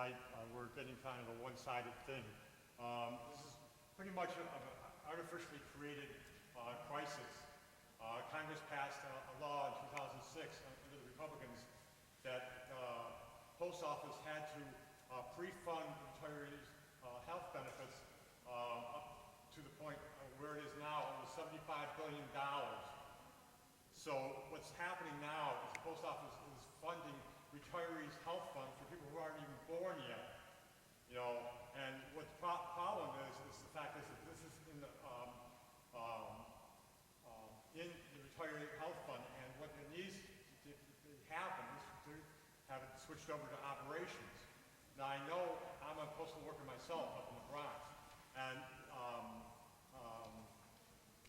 tonight, we're getting kind of a one-sided thing. This is pretty much an artificially created crisis. Congress passed a law in 2006 under the Republicans that post office had to pre-fund retirees' health benefits up to the point where it is now, almost $75 billion. So what's happening now is the post office is funding retirees' health fund for people who aren't even born yet. You know, and what the problem is the fact is that this is in the retiree health fund, and what it needs to happen is to have it switched over to operations. Now I know I'm a postal worker myself up in the Bronx, and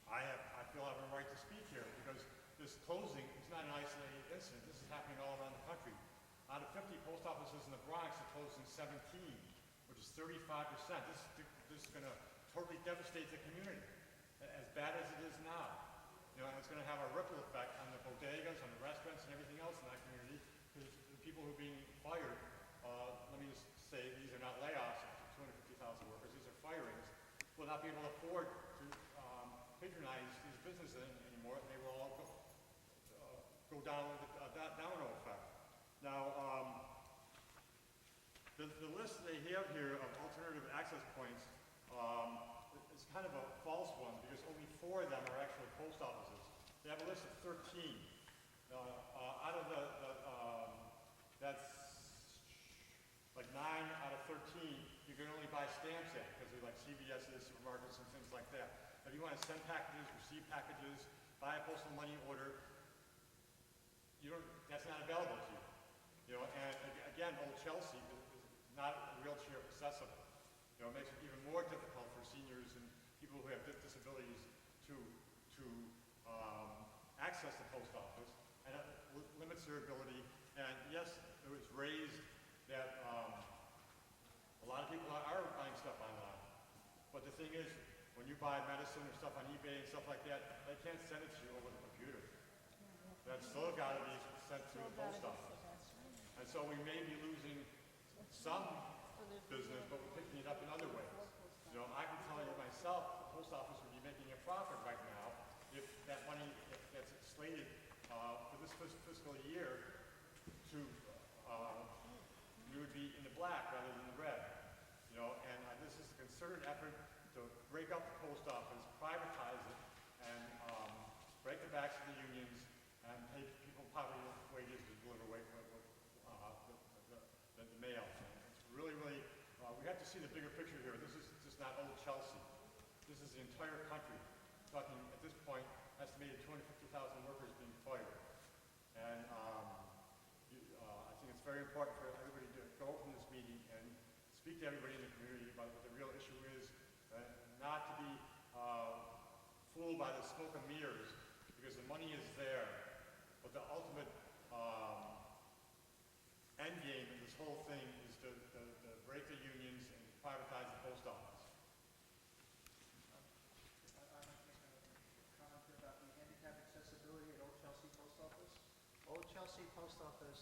I feel I have a right to speak here because this closing is not an isolated incident. This is happening all around the country. Out of 50 post offices in the Bronx, are closing 17, which is 35%. This is going to totally devastate the community, as bad as it is now. You know, and it's going to have a ripple effect on the bodegas, on the restaurants, and everything else in that community. Because the people who are being fired, let me just say, these are not layoffs of 250,000 workers. These are firings. Will not be able to afford to patronize these businesses anymore. They will all go down with a domino effect. Now, the list they have here of alternative access points is kind of a false one because only 4 of them are actually post offices. They have a list of 13. Out of that's like 9 out of 13, you can only buy stamps at because they're like CVS's, supermarkets, and things like that. If you want to send packages, receive packages, buy a postal money order, that's not available to you. You know, and again, Old Chelsea is not wheelchair accessible. You know, it makes it even more difficult for seniors and people who have disabilities to access the post office, and it limits their ability. And yes, it was raised that a lot of people are buying stuff online. But the thing is, when you buy medicine or stuff on eBay and stuff like that, they can't send it to you over the computer. That's still got to be sent to the post office. And so we may be losing some business, but we're picking it up in other ways. You know, I can tell you myself, the post office would be making a profit right now if that money that's slated for this fiscal year to you would be in the black rather than the red. You know, and this is a concerted effort to break up the post office, privatize it, and break the backs of the unions and pay people poverty wages to deliver the mail. It's really, we have to see the bigger picture here. This is just not Old Chelsea. This is the entire country. We're talking, at this point, estimated 250,000 workers being fired. And I think it's very important for everybody to go from this meeting and speak to everybody in the community about what the real issue is, not to be fooled by the smoke and mirrors, because the money is there, but the ultimate end game in this whole thing is to break the unions and privatize the post office. I'd like to make a comment about the handicap accessibility at Old Chelsea Post Office. Old Chelsea Post Office